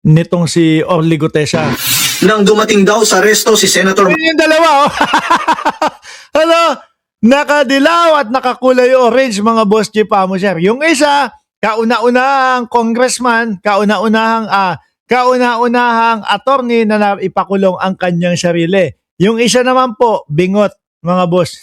nitong si Orly Gutesa. Nang dumating daw sa resto si Senator Ayun yung dalawa, oh. Ano? Nakadilaw at nakakulay orange, mga boss G Pamuser. Yung isa, kauna-unahang congressman, kauna-unahang attorney na ipakulong ang kanyang sarili. Yung isa naman po, bingot, mga boss.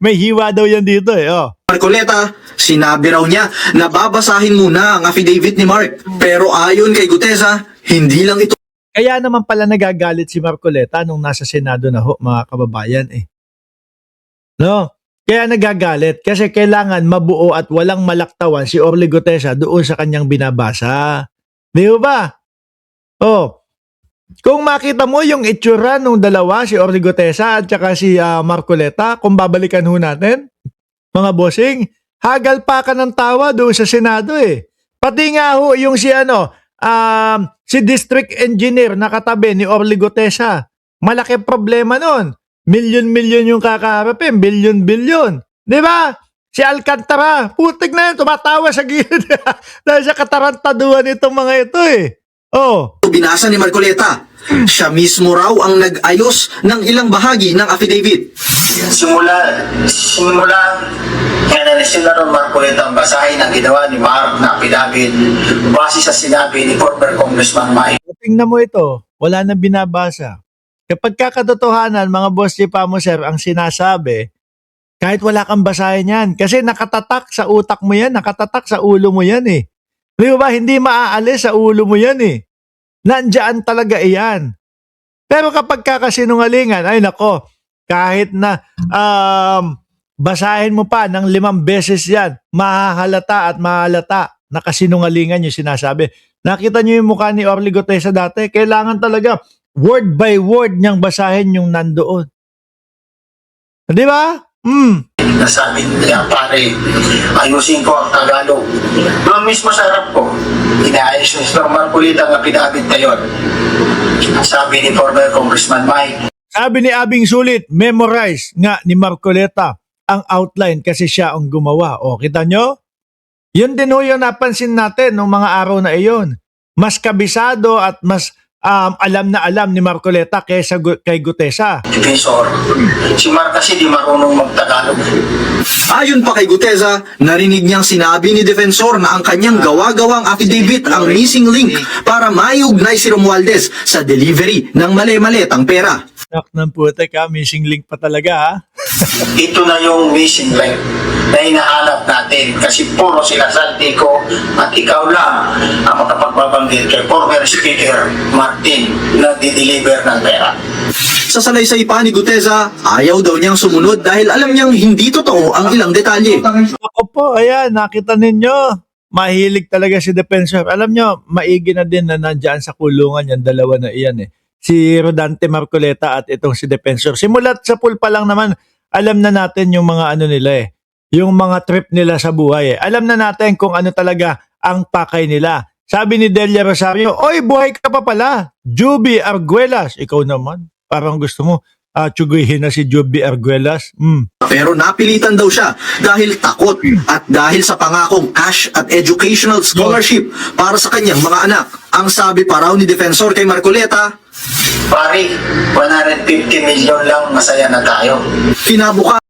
may hiwa daw yan dito eh. Oh. Marcoleta, sinabi raw niya na babasahin muna ang affidavit ni Mark. Pero ayon kay Gutesa, hindi lang ito Kaya naman pala nagagalit si Marcoleta nung nasa Senado na ho, mga kababayan eh. No? Kaya nagagalit kasi kailangan mabuo at walang malaktawan si Orly Gutesa doon sa kanyang binabasa. Di ba? Oh. Kung makita mo yung itsura nung dalawa, si Orly Gutesa at saka si Marcoleta, kung babalikan ho natin, mga bossing, hagal pa ka ng tawa doon sa Senado eh. Pati nga ho yung si District Engineer na katabi ni Orly Gutesa. Malaki problema nun. Milyon-milyon yung kakaharapin. Bilyon-bilyon. Di ba? Si Alcantara, putik na yun, tumatawa sa gilid. Dahil sa katarantaduhan itong mga ito eh. Oh. binasa ni Marcoleta. Siya mismo raw ang nag-ayos ng ilang bahagi ng affidavit. Simula kaya na Senator Marcoleta ang basahin ang ginawa ni Mark na affidavit base sa sinabi ni former Congressman Mike. Tingnan mo ito, wala nang binabasa. Kapag kakatotohanan, mga boss si Pamuser, ang sinasabi, kahit wala kang basahin yan, kasi nakatatak sa utak mo yan, nakatatak sa ulo mo yan eh. Di ba? Hindi maaalis sa ulo mo yan eh. Nandiyan talaga iyan. Pero kapag kakasinungalingan, ay nako, kahit na basahin mo pa ng 5 beses yan, mahahalata at mahalata na kasinungalingan yung sinasabi. Nakita niyo yung mukha ni Orly Gutesa dati? Kailangan talaga word by word niyang basahin yung nandoon. Di ba? Nasabi niya, pare, ayusin ko ang Tagalog. Doon mismo sa harap ko, inaayos ni Senator Marcoleta ang affidavit na yun. Sabi ni former Congressman Mike. Sabi ni Abing Sulit, memorize nga ni Marcoleta ang outline kasi siya ang gumawa. O, kita nyo? Yun din ho yung napansin natin nung mga araw na iyon. Mas kabisado at mas alam na alam ni Marcoleta kaysa kay Gutesa. Defensor, si Mark kasi di marunong magtagalog. Ayon pa kay Gutesa, narinig niyang sinabi ni Defensor na ang kanyang gawa-gawang affidavit ang missing link para maiugnay si Romualdez sa delivery ng mali-malitang pera. Nak ng putek ha, missing link pa talaga ha. Ito na yung missing link na hinahanap natin kasi puro sila Saltico at ikaw lang ang makapagbabanggit kay former Speaker Martin na di-deliver ng pera. Sa salaysay pa ni Gutesa, ayaw daw niyang sumunod dahil alam niyang hindi totoo ang ilang detalye. Ako po, ayan, nakita ninyo. Mahilig talaga si Defensor. Alam nyo, maigi na din na nandyan sa kulungan yan, dalawa na iyan eh. Si Rodante Marcoleta at itong si Defensor. Simulat sa pool pa lang naman, alam na natin yung mga ano nila eh. Yung mga trip nila sa buhay eh. Alam na natin kung ano talaga ang pakay nila. Sabi ni Delia Rosario, oy, buhay ka pa pala. Juby Arguelas. Ikaw naman. Parang gusto mo tsuguhin na si Juby Arguelas. Pero napilitan daw siya dahil takot at dahil sa pangakong cash at educational scholarship para sa kanyang mga anak. Ang sabi pa raw ni Defensor kay Marcoleta, Pare, 150 million lang, masaya na tayo. kinabukasan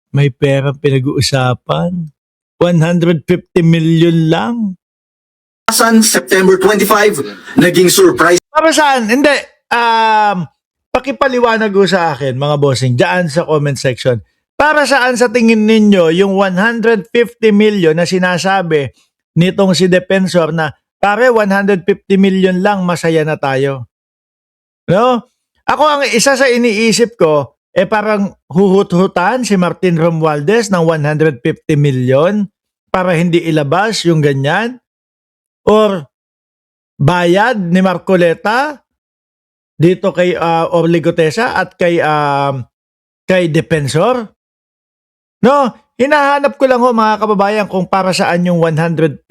May perang pinag-uusapan. 150 million lang. September 25, naging surprise Para saan? Hindi. Pakipaliwanag ko sa akin, mga bossing, dyan sa comment section. Para saan sa tingin ninyo yung 150 million na sinasabi nitong si Defensor na pare 150 million lang masaya na tayo? No? Ako ang isa sa iniisip ko, parang huhut-hutan si Martin Romualdez ng 150 million para hindi ilabas yung ganyan? Or bayad ni Marcoleta dito kay Orly Gutesa at kay Defensor? No, hinahanap ko lang ho mga kababayan kung para saan yung 150.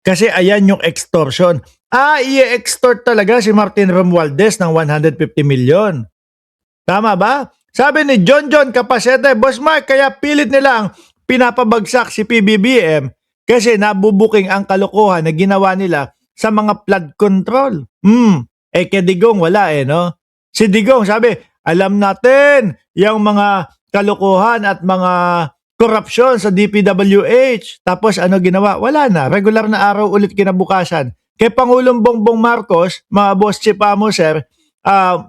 Kasi ayan yung extortion. I-extort talaga si Martin Romualdez ng 150 million. Tama ba? Sabi ni John Capacete, Boss Mark, kaya pilit nilang pinapabagsak si PBBM Kasi nabubuking ang kalokohan na ginawa nila sa mga flood control. Kay Digong wala no? Si Digong sabi, alam natin yung mga kalokohan at mga korupsyon sa DPWH. Tapos ano ginawa? Wala na. Regular na araw ulit kinabukasan. Kay Pangulong Bongbong Marcos, mga boss chief amo sir,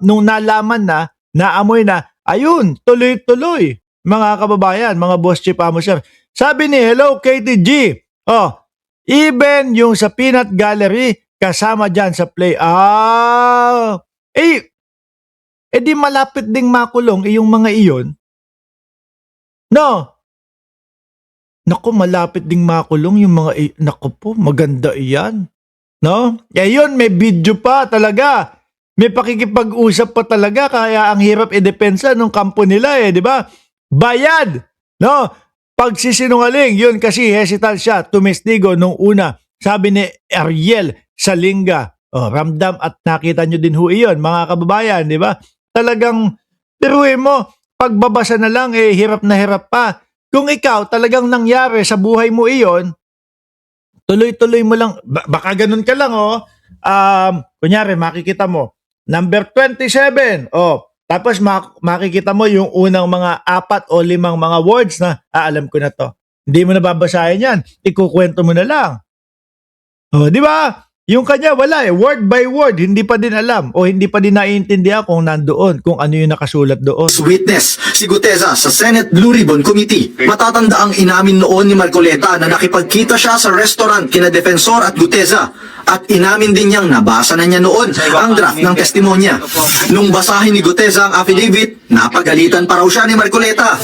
nung nalaman na, naamoy na, ayun, tuloy-tuloy. Mga kababayan, mga boss chief amo sir. Sabi ni Hello KTG, even yung sa Peanut Gallery, kasama dyan sa play. Di malapit ding makulong yung mga iyon. No. Naku, malapit ding makulong yung mga naku po, maganda iyan. No? Yun, may video pa talaga. May pakikipag-usap pa talaga kaya ang hirap idepensa nung kampo nila di ba? Bayad. No? Pagsisinungaling, yun kasi hesitant siya, tumestigo nung una. Sabi ni Ariel Salinga, ramdam at nakita nyo din ho iyon, mga kababayan, di ba? Talagang, tiruin mo, pagbabasa na lang, hirap na hirap pa. Kung ikaw talagang nangyari sa buhay mo iyon, tuloy-tuloy mo lang, baka ganun ka lang, kunyari, makikita mo, number 27, tapos makikita mo yung unang mga 4 o 5 mga words na, alam ko na to. Hindi mo na babasahin yan. Ikukwento mo na lang. Di ba? Yung kanya wala word by word, hindi pa din alam o hindi pa din naiintindihan kung nandoon, kung ano yung nakasulat doon. Witness, si Guteza sa Senate Blue Ribbon Committee. Matatanda ang inamin noon ni Marcoleta na nakipagkita siya sa restaurant kina Defensor at Guteza. At inamin din niyang nabasa na niya noon ang draft ng testimonya. Nung basahin ni Guteza ang affidavit, napagalitan pa raw siya ni Marcoleta.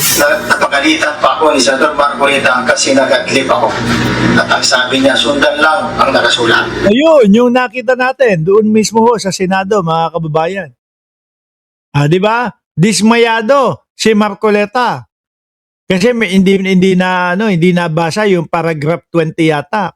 Napagalitan pa ako ni Senator Marcoleta kasi nag-adlip ako. At ang sabi niya, sundan lang ang nakasulat. Ayun, yung nakita natin doon mismo ho sa Senado, mga kababayan. Di ba? Dismayado si Marcoleta. Kasi hindi nabasa yung paragraph 20 yata.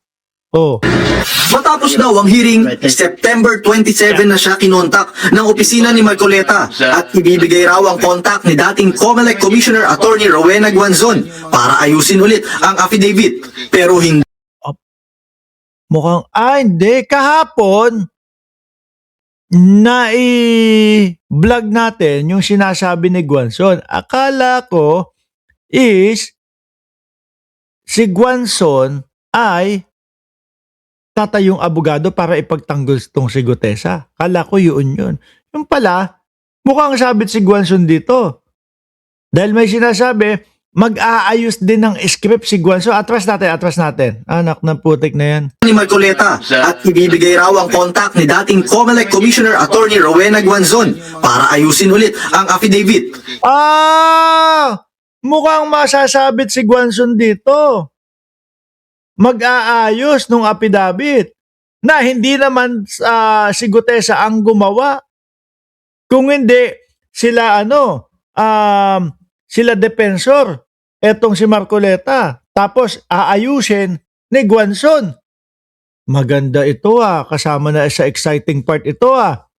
Matapos daw ang hearing, September 27 na siya kinontak ng opisina ni Marcoleta at ibibigay raw ang kontak ni dating COMELEC Commissioner Attorney Rowena Guanzon para ayusin ulit ang affidavit. Pero hindi. Mukhang, hindi. Kahapon, i-vlog natin yung sinasabi ni Guanzon. Akala ko is si Guanzon ay tatayong abogado para ipagtanggol itong si Guteza. Akala ko yun. Yung pala, mukhang sabit si Guanzon dito. Dahil may sinasabi, mag-aayos din ng script si Guanzon. Atras natin. Anak ng putik na yan. Ni Marcoleta at ibibigay raw ang kontak ni dating COMELEC Commissioner Attorney Rowena Guanzon para ayusin ulit ang affidavit. Mukhang masasabit si Guanzon dito. Mag-aayos nung affidavit na hindi naman si Guteza ang gumawa. Kung hindi, sila sila Defensor, etong si Marcoleta, tapos aayusin ni Guanzon. Maganda ito kasama na sa exciting part ito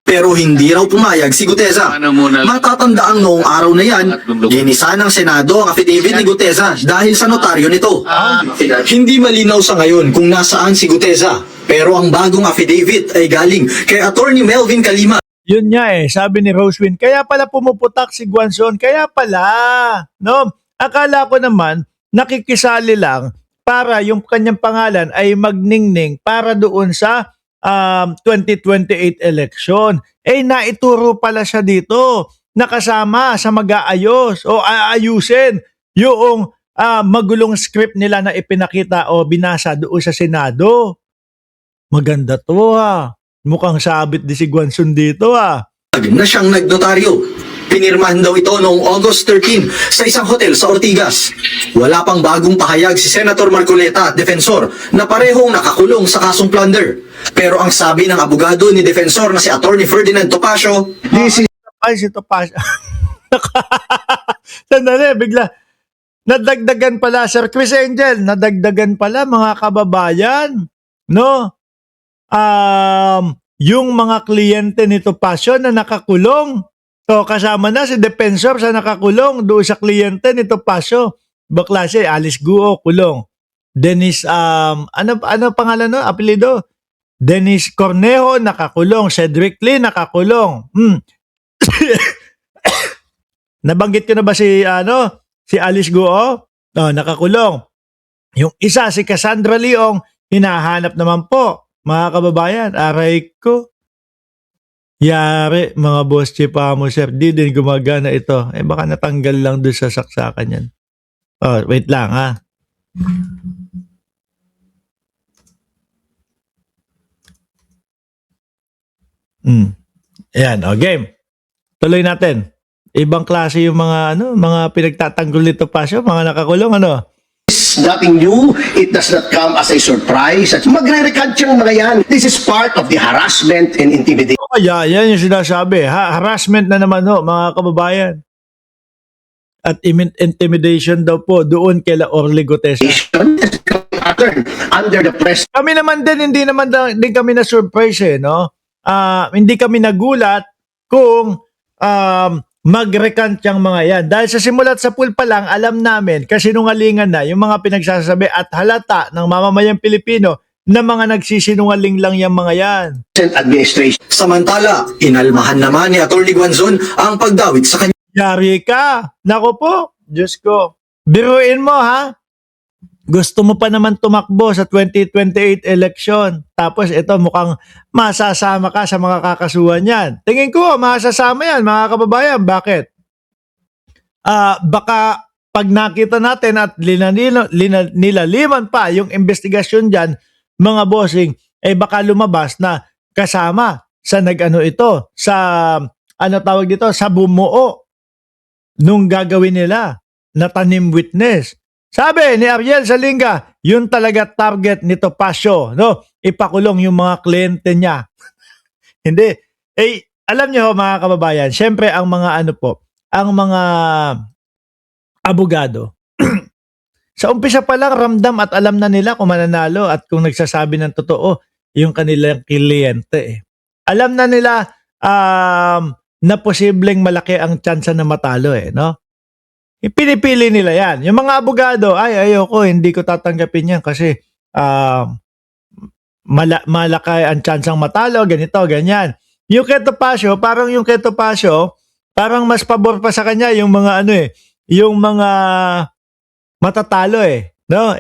Pero hindi raw pumayag si Guteza. Matatandaan noong araw na yan, ginisa ng Senado ang affidavit ni Guteza dahil sa notaryo nito. Hindi malinaw sa ngayon kung nasaan si Guteza, pero ang bagong affidavit ay galing kay Attorney Melvin Calima. Yun nga sabi ni Rosewin, kaya pala pumuputak si Guanzon, kaya pala, no? Akala ko naman, nakikisali lang para yung kanyang pangalan ay magningning para doon sa 2028 election. Naituro pala siya dito, nakasama sa mag-aayos o aayusin yung magulong script nila na ipinakita o binasa doon sa Senado. Maganda to Mukhang sabit di si Guanzon dito Na siyang nagnotaryo. Pinirmahan daw ito noong August 13 sa isang hotel sa Ortigas. Wala pang bagong pahayag si Senator Marcoleta at Defensor na parehong nakakulong sa kasong plunder. Pero ang sabi ng abogado ni Defensor na si Attorney Ferdinand Topacio, si Topacio. Sandali, bigla. Nadagdagan pala, Sir Chris Angel, nadagdagan pala mga kababayan. No? Yung mga kliyente ni Topacio na nakakulong. So, kasama na si Defensor sa nakakulong doon sa kliyente ni Topacio. Baklase, Alice Guo, kulong. Dennis, ano pangalan no? Apelido? Dennis Cornejo, nakakulong. Cedric Lee, nakakulong. Nabanggit ko na ba si Alice Guo? Oh, nakakulong. Yung isa, si Cassandra Leong, hinahanap naman po. Mga kababayan, aray ko. Yari, mga boss chipa mo, sir. Di din gumagana ito. Baka natanggal lang doon sa saksakan yan. Oh, wait lang, ha? Ayan, game. Tuloy natin. Ibang klase yung mga pinagtatanggol nito Pasyo, mga nakakulong, Nothing new. It does not come as a surprise. At magre-recant yung mga yan. This is part of the harassment and intimidation Kaya, yan yung sinasabi. Harassment na naman, mga kababayan. At intimidation daw po doon kay Orly Gutesa. pattern under the press. Kami naman din, hindi naman din kami na-surprise, no? Hindi kami nagulat kung mag-recant yung mga yan. Dahil sa simulat sa pool pa lang, alam namin, kasinungalingan na yung mga pinagsasabi at halata ng mamamayang Pilipino na mga nagsisinungaling lang yung mga yan. Administration. Samantala, inalmahan naman ni Atty. Guanzon ang pagdawit sa kanya. Yari ka. Nako po, Diyos ko. Biruin mo, ha? Gusto mo pa naman tumakbo sa 2028 election. Tapos ito, mukhang masasama ka sa mga kakasuhan yan. Tingin ko, masasama yan, mga kababayan. Bakit? Baka pag nakita natin at nilaliman pa yung investigasyon dyan, mga bossing, baka lumabas na kasama sa sa bumuo nung gagawin nila na tanim witness. Sabi ni Ariel Salinga, yun talaga target nito Pasyo, no? Ipakulong yung mga kliyente niya. Hindi. Alam niyo mga kababayan, syempre ang mga ang mga abogado, sa umpisa pa lang ramdam at alam na nila kung mananalo at kung nagsasabi ng totoo yung kanilang kliyente. Alam na nila na posibleng malaki ang tsansa na matalo, no? Pinipili nila yan. Yung mga abogado, ayoko, hindi ko tatanggapin yan kasi malaki ang tsansang matalo, ganito, ganyan. Yung Queto Pasio, parang mas pabor pa sa kanya yung mga yung mga matatalo, no?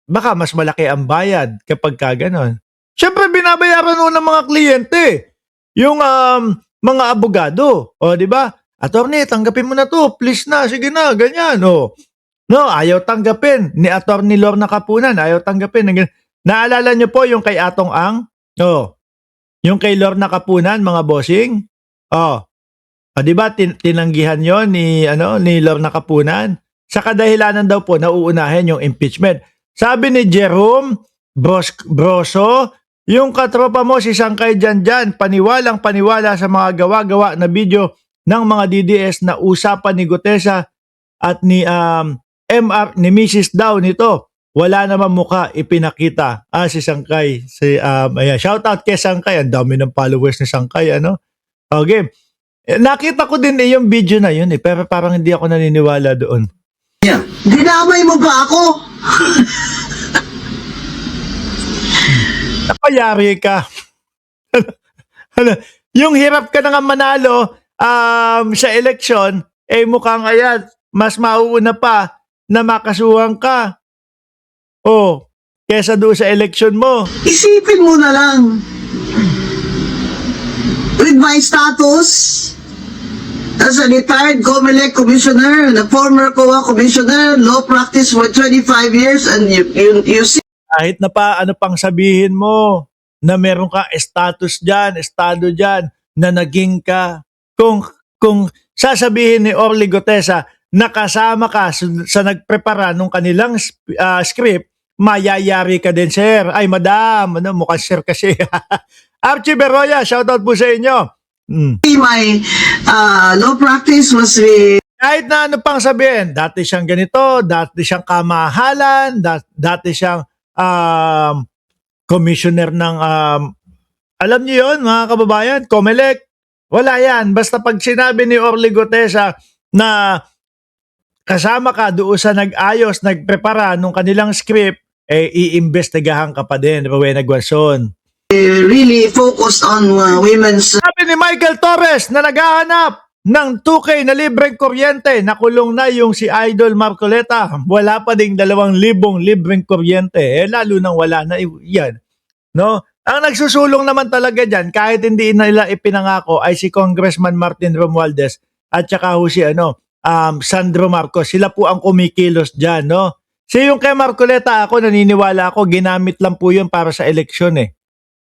Baka mas malaki ang bayad kapag ganon. Siyempre, binabayaran nun ng mga kliyente. Yung mga abogado, di ba? Attorney, tanggapin mo na to. Please na. Sige na. Ganyan. No, ayaw tanggapin. Ni Attorney Lorna Kapunan, ayaw tanggapin. Naalala niyo po yung kay Atong Ang? Yung kay Lorna Kapunan, mga bossing? Di ba tinanggihan yon ni Lorna Kapunan? Sa kadahilanan daw po, nauunahin yung impeachment. Sabi ni Jerome Broso, yung katropa mo si Sangkay Janjan, paniwalang-paniwala sa mga gawa-gawa na video ng mga DDS na usapan ni Gutesa at ni MR ni Mrs. daw nito. Wala naman mukha ipinakita. Si Sangkay. Shout out kay Sangkay. Ang dami ng followers ni Sangkay, Okay. Nakita ko din yung video na yun, pero parang hindi ako naniniwala doon. Dinamay mo ba ako? Napayari ka. Yung hirap ka na nga manalo sa eleksyon, mukhang mas mauuna pa na makasuhan ka. Kesa doon sa eleksyon mo. Isipin mo na lang. With my status as a retired COMELEC commissioner, na former COA commissioner, law practice for 25 years, and you see. Kahit na pa pang sabihin mo na meron ka status dyan, estado dyan, na naging ka. Kung sasabihin ni Orly Gutesa na kasama ka sa nagprepara nung kanilang script, mayayari ka din, sir. Ay, madam, mukhang sir kasi. Archie Beroya, shoutout po sa inyo. My law practice was with. Kahit na pang sabihin, dati siyang ganito, dati siyang kamahalan, dati siyang commissioner ng, alam niyo yun, mga kababayan, COMELEC. Wala yan. Basta pag sinabi ni Orly Gutesa na kasama ka doon sa nag-ayos, nagprepara nung kanilang script, iimbestigahan ka pa din, Rowena Guason. really focused on women's Sabi ni Michael Torres na naghahanap ng 2K na libreng kuryente, nakulong na yung si Idol Marcoleta. Wala pa ding 2,000 libreng kuryente. Lalo nang wala na yan. No? Ang nagsusulong naman talaga dyan, kahit hindi nila ipinangako, ay si Congressman Martin Romualdez at saka si Sandro Marcos. Sila po ang kumikilos dyan. No? So yung kay Marcoleta, ako naniniwala ako, ginamit lang po yun para sa eleksyon eh.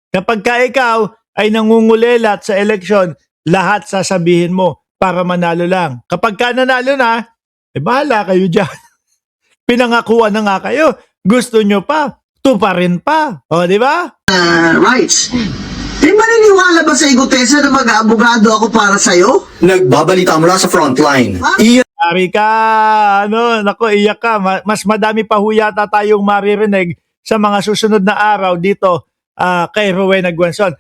Kapag ka ikaw ay nangungulelat sa eleksyon, lahat sasabihin mo para manalo lang. Kapag ka nanalo na, bahala kayo dyan. Pinangakuan na nga kayo. Gusto nyo pa, tuparin pa. O, di ba? rights. Di maniniwala ba sa Igutesa na mag-abogado ako para sa'yo? Nagbabalita mula sa frontline. Iyan Ari ka, nako, iyak ka. Mas madami pa ho yata tayong maririnig sa mga susunod na araw dito kay Rowena Guason.